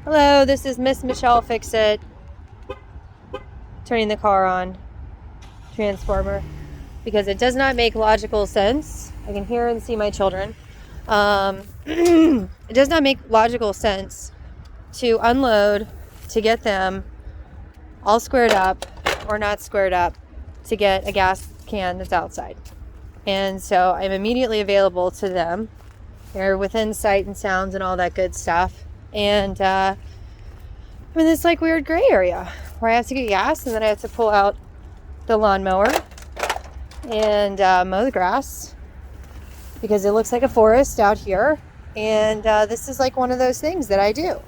Hello, this is Miss Michelle Fix-It. Turning the car on. Transformer. Because it does not make logical sense. I can hear and see my children. It does not make logical sense to unload, to get them all squared up or not squared up, to get a gas can that's outside. And so I'm immediately available to them. They're within sight and sounds and all that good stuff. And I'm in this like weird gray area where I have to get gas and then I have to pull out the lawnmower and mow the grass because it looks like a forest out here. And this is like one of those things that I do,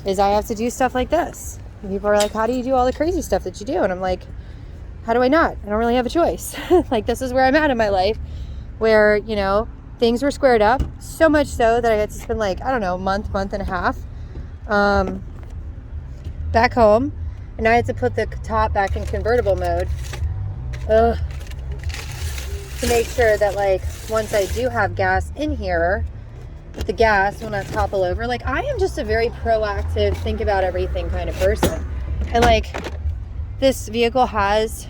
is I have to do stuff like this. And people are like, how do you do all the crazy stuff that you do? And I'm like, how do I not? I don't really have a choice. Like, this is where I'm at in my life, where, you know, things were squared up, so much so that I got to spend like, I don't know, month and a half back home. And I had to put the top back in convertible mode to make sure that, like, once I do have gas in here, that the gas will not topple over. Like, I am just a very proactive, think about everything kind of person. And like, this vehicle has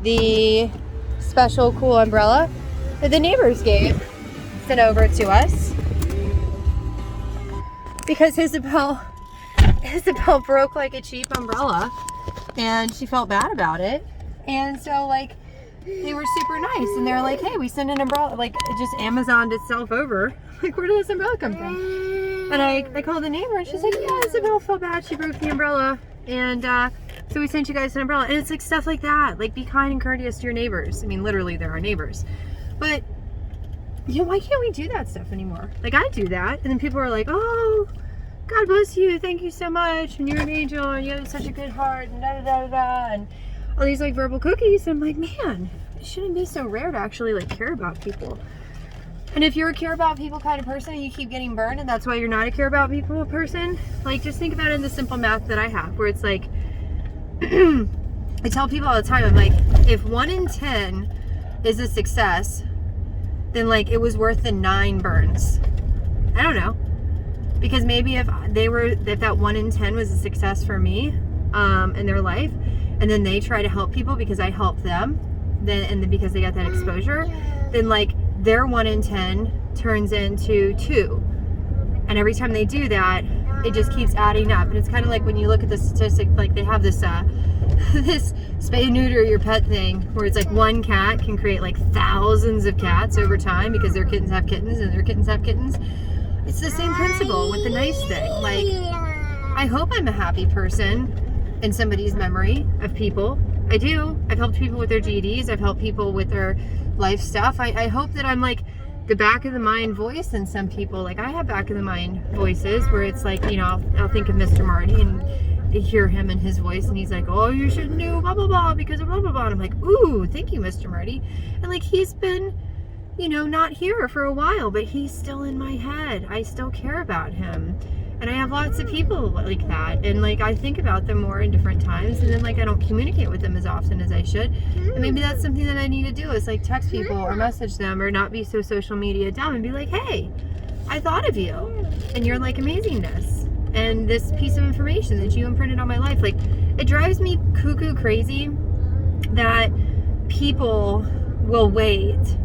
the special cool umbrella that the neighbors sent over to us because Isabel broke like a cheap umbrella and she felt bad about it. And so, like, they were super nice and they're like, hey, we sent an umbrella, like, it just Amazoned itself over. Like, where did this umbrella come from? And I called the neighbor and she's like, yeah, Isabel felt bad, she broke the umbrella, and so we sent you guys an umbrella. And it's like stuff like that, like, be kind and courteous to your neighbors. I mean, literally, they're our neighbors. But, you know, why can't we do that stuff anymore? Like, I do that, and then people are like, oh, God bless you, thank you so much, and you're an angel, and you have such a good heart, and da-da-da-da-da, and all these, like, verbal cookies. And I'm like, man, it shouldn't be so rare to actually, like, care about people. And if you're a care about people kind of person and you keep getting burned and that's why you're not a care about people person, like, just think about it in the simple math that I have, where it's like, I tell people all the time, I'm like, if 1 in 10 is a success, then, like, it was worth the 9 burns. I don't know. Because maybe if that 1 in 10 was a success for me in their life, and then they try to help people because I helped them, then because they got that exposure, then, like, their 1 in 10 turns into 2. And every time they do that, it just keeps adding up. And it's kind of like when you look at the statistic, like, they have this this spay and neuter your pet thing, where it's like one cat can create like thousands of cats over time because their kittens have kittens and their kittens have kittens. It's the same principle with the nice thing. Like, I hope I'm a happy person in somebody's memory of people. I do. I've helped people with their GEDs. I've helped people with their life stuff. I hope that I'm like the back of the mind voice in some people. Like, I have back of the mind voices where it's like, you know, I'll think of Mr. Marty and hear him and his voice, and he's like, oh, you should do blah blah blah because of blah blah blah. And I'm like, ooh, thank you, Mr. Marty. And like, he's been, you know, not here for a while, but he's still in my head. I still care about him. And I have lots of people like that, and like, I think about them more in different times, and then, like, I don't communicate with them as often as I should. And maybe that's something that I need to do, is like text people or message them or not be so social media dumb and be like, hey, I thought of you and your, like, amazingness and this piece of information that you imprinted on my life. Like, it drives me cuckoo crazy that people will wait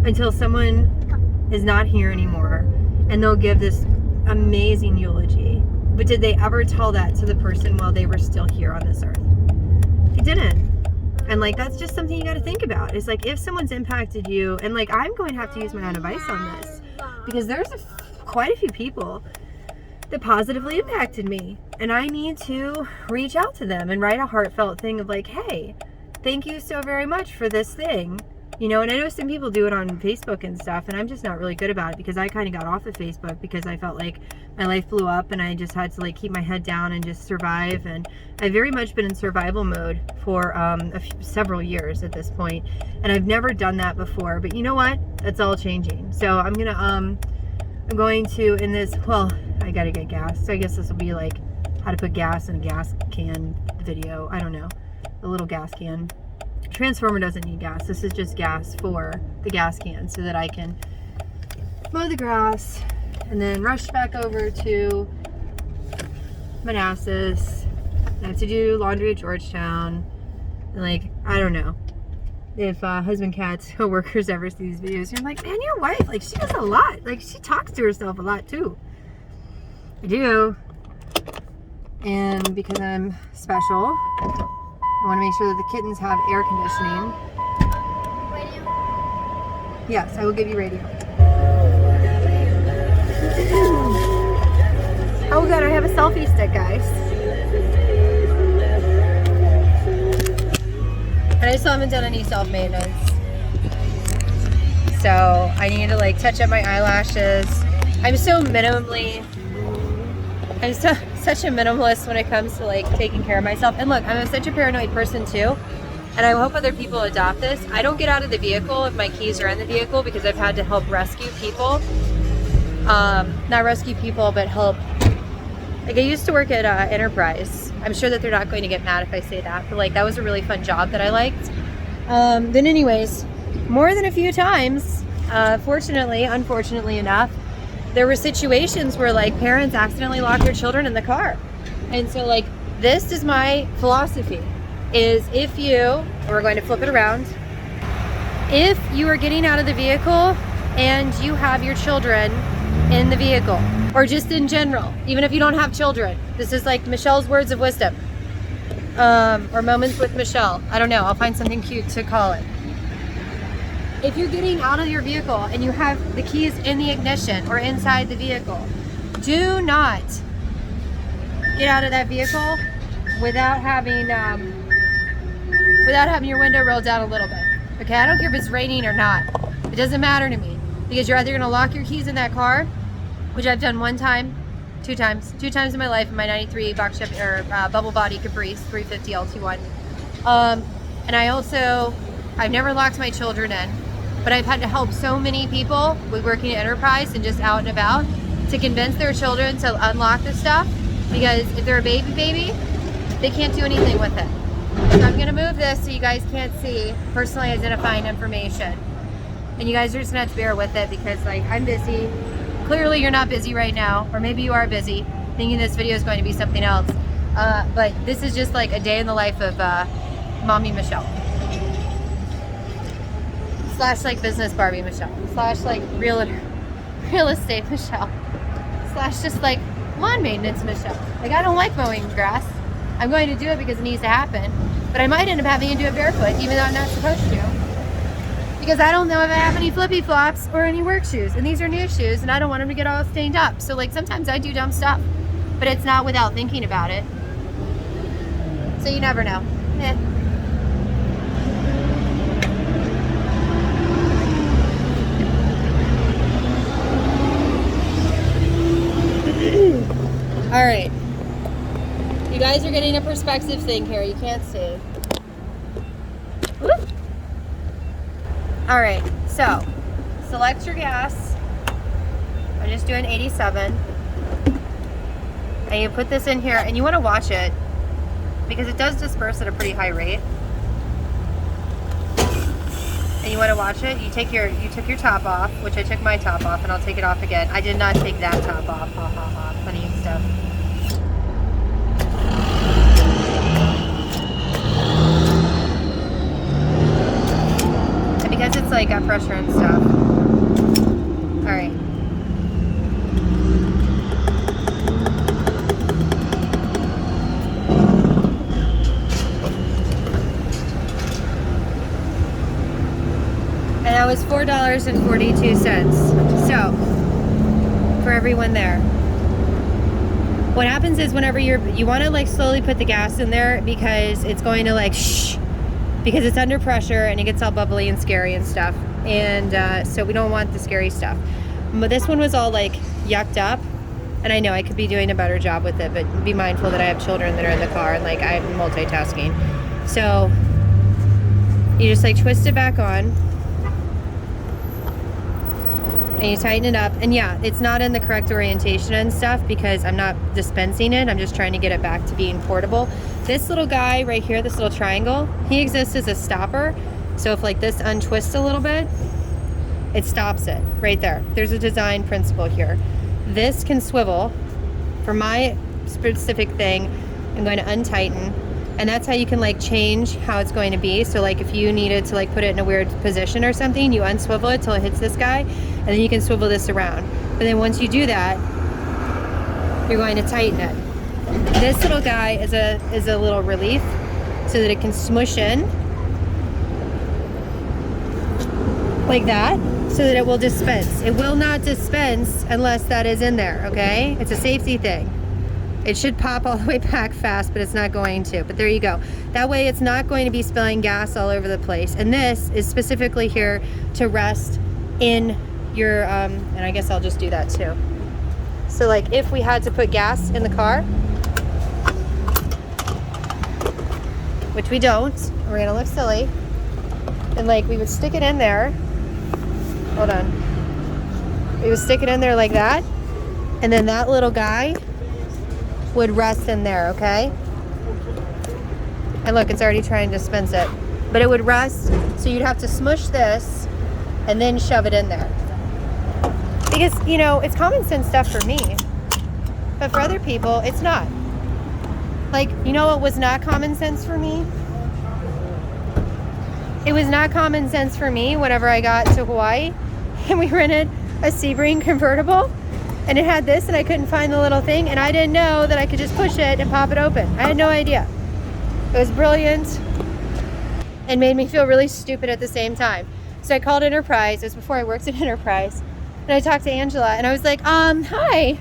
until someone is not here anymore and they'll give this amazing eulogy. But did they ever tell that to the person while they were still here on this earth? They didn't. And like, that's just something you got to think about. It's like, if someone's impacted you, and like, I'm going to have to use my own advice on this, because there's quite a few people that positively impacted me, and I need to reach out to them and write a heartfelt thing of like, hey, thank you so very much for this thing. You know, and I know some people do it on Facebook and stuff, and I'm just not really good about it, because I kind of got off of Facebook because I felt like my life blew up and I just had to, like, keep my head down and just survive. And I've very much been in survival mode for several years at this point, and I've never done that before. But you know what? That's all changing. So I'm going to in this, well, I gotta get gas, so I guess this will be like how to put gas in a gas can video. I don't know, a little gas can. Transformer doesn't need gas. This is just gas for the gas can so that I can mowed the grass, and then rushed back over to Manassas. I have to do laundry at Georgetown. And like, I don't know if husband cats co-workers ever see these videos. You're like, man, your wife, like, she does a lot. Like, she talks to herself a lot too. I do. And because I'm special, I want to make sure that the kittens have air conditioning. Radio? Yes, I will give you radio. Oh god, I have a selfie stick, guys. And I still haven't done any self-maintenance. So I need to like touch up my eyelashes. I'm so such a minimalist when it comes to like taking care of myself. And look, I'm such a paranoid person too. And I hope other people adopt this. I don't get out of the vehicle if my keys are in the vehicle because I've had to help rescue people. Not rescue people, but help. Like I used to work at Enterprise. I'm sure that they're not going to get mad if I say that, but like that was a really fun job that I liked. Then anyways, more than a few times, unfortunately enough, there were situations where like parents accidentally lock their children in the car. And so like, this is my philosophy, is if you, we're going to flip it around, if you are getting out of the vehicle and you have your children in the vehicle, or just in general, even if you don't have children, this is like Michelle's words of wisdom, or moments with Michelle. I don't know, I'll find something cute to call it. If you're getting out of your vehicle and you have the keys in the ignition or inside the vehicle, do not get out of that vehicle without having your window rolled down a little bit. Okay, I don't care if it's raining or not. It doesn't matter to me, because you're either gonna lock your keys in that car, which I've done one time, two times in my life in my 93 box Chevy, or bubble body Caprice 350 LT1. And I've never locked my children in, but I've had to help so many people with working at Enterprise and just out and about to convince their children to unlock this stuff, because if they're a baby, they can't do anything with it. So I'm gonna move this so you guys can't see personally identifying information. And you guys are just gonna have to bear with it because like I'm busy. Clearly you're not busy right now, or maybe you are busy thinking this video is going to be something else. But this is just like a day in the life of Mommy Michelle. / like business Barbie Michelle. / like real estate Michelle. / just like lawn maintenance Michelle. Like I don't like mowing grass. I'm going to do it because it needs to happen. But I might end up having to do it barefoot, even though I'm not supposed to. Because I don't know if I have any flippy flops or any work shoes. And these are new shoes and I don't want them to get all stained up. So like sometimes I do dumb stuff, but it's not without thinking about it. So you never know. All right. You guys are getting a perspective thing here. You can't see. Woo. All right, so select your gas. I'm just doing 87. And you put this in here and you want to watch it because it does disperse at a pretty high rate. And you want to watch it. You took your top off, which I took my top off, and I'll take it off again. I did not take that top off. Ha ha ha. Funny stuff. Because it's like got pressure and stuff. All right. And that was $4.42. So, for everyone there. What happens is whenever you want to like slowly put the gas in there because it's going to like shh. Because it's under pressure and it gets all bubbly and scary and stuff. And so we don't want the scary stuff. But this one was all like yucked up. And I know I could be doing a better job with it, but be mindful that I have children that are in the car and like I'm multitasking. So you just like twist it back on. And you tighten it up. And yeah, it's not in the correct orientation and stuff because I'm not dispensing it. I'm just trying to get it back to being portable. This little guy right here, this little triangle, he exists as a stopper. So if like this untwists a little bit, it stops it right there. There's a design principle here. This can swivel. For my specific thing, I'm going to untighten, and that's how you can like change how it's going to be. So like if you needed to like put it in a weird position or something, you unswivel it till it hits this guy, and then you can swivel this around. But then once you do that, you're going to tighten it. This little guy is a little relief so that it can smush in like that, so that it will dispense. It will not dispense unless that is in there, okay? It's a safety thing. It should pop all the way back fast, but it's not going to. But there you go. That way it's not going to be spilling gas all over the place. And this is specifically here to rest in your, and I guess I'll just do that too. So like if we had to put gas in the car, which we don't, we're gonna look silly, and like we would stick it in there. Hold on. We would stick it in there like that, and then that little guy would rest in there, okay? And look, it's already trying to dispense it. But it would rest, so you'd have to smush this and then shove it in there. Because, you know, it's common sense stuff for me, but for other people, it's not. Like, you know what was not common sense for me? It was not common sense for me whenever I got to Hawaii and we rented a Sebring convertible, and it had this and I couldn't find the little thing, and I didn't know that I could just push it and pop it open. I had no idea. It was brilliant and made me feel really stupid at the same time. So I called Enterprise. It was before I worked at Enterprise. And I talked to Angela and I was like, hi,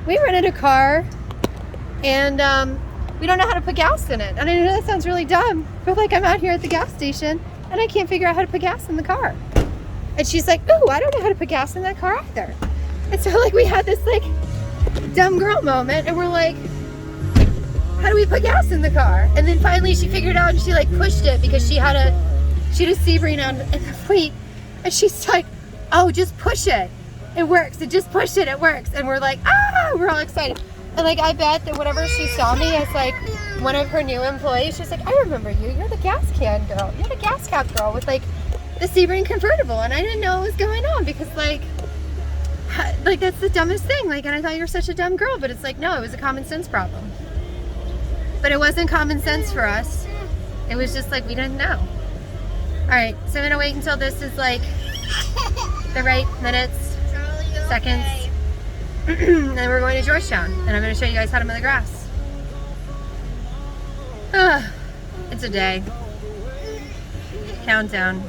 we rented a car and we don't know how to put gas in it. And I know that sounds really dumb, but like I'm out here at the gas station and I can't figure out how to put gas in the car. And she's like, oh, I don't know how to put gas in that car either. And so like we had this like dumb girl moment, and we're like, how do we put gas in the car? And then finally she figured out, and she like pushed it because she had a Sebring on in the fleet, and she's like, oh, just push it. It works. And just push it. It works. And we're like, ah, we're all excited. And like, I bet that whenever she saw me as like one of her new employees, she's like, I remember you. You're the gas can girl. You're the gas cap girl with like the Sebring convertible. And I didn't know what was going on because like that's the dumbest thing. Like, and I thought you were such a dumb girl, but it's like, no, it was a common sense problem. But it wasn't common sense for us. It was just like, we didn't know. All right, so I'm gonna wait until this is like the right minutes, seconds, and then we're going to Georgetown, and I'm gonna show you guys how to mow the grass. It's a day. Countdown.